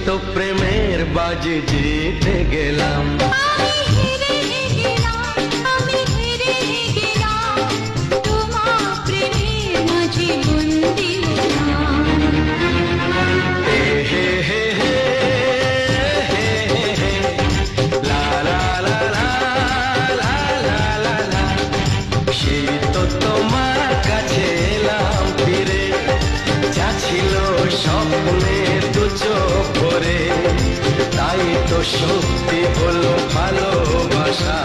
তো প্রেমের বাজি জিতে গেলাম। আমি হেরে গেলাম, আমি হেরে গেলাম, তোমার প্রেমের মাঝে বন্দি হলাম। হে হে হে হে হে হে হে, লা লা লা লা লা লা লা লা। সেই তো তোমার কাছে এলাম ফিরে, যা ছিল স্বপ্নে দু চোখ ভরে, তাই তো সত্যি হলো ভালোবাসা।